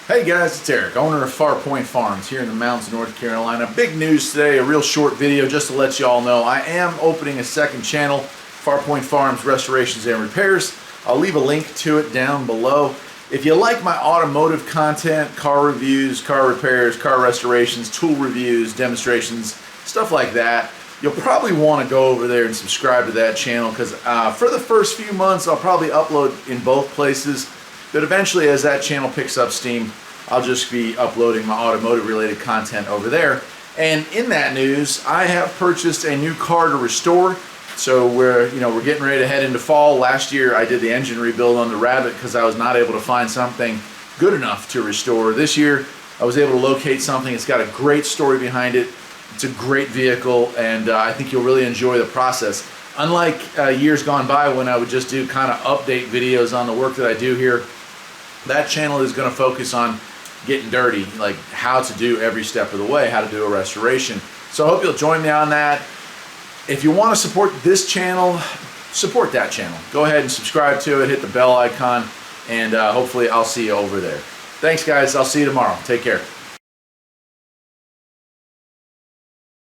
Hey guys, it's Eric, owner of Farpoint Farms here in the mountains of North Carolina. Big news today, a real short video just to let you all know I am opening a second channel, Farpoint Farms Restorations and Repairs. I'll leave a link to it down below. If you like my automotive content, car reviews, car repairs, car restorations, tool reviews, demonstrations, stuff like that, you'll probably want to go over there and subscribe to that channel because for the first few months I'll probably upload in both places. But eventually, as that channel picks up steam, I'll just be uploading my automotive related content over there. And in that news, I have purchased a new car to restore. So we're getting ready to head into fall. Last year I did the engine rebuild on the Rabbit because I was not able to find something good enough to restore. This year I was able to locate something. It's got a great story behind it. It's a great vehicle, and I think you'll really enjoy the process. Unlike years gone by when I would just do kind of update videos on the work that I do here, that channel is going to focus on getting dirty, like how to do every step of the way, how to do a restoration. So I hope you'll join me on that. If you want to support this channel, support that channel. Go ahead and subscribe to it, hit the bell icon, and hopefully I'll see you over there. Thanks guys, I'll see you tomorrow. Take care.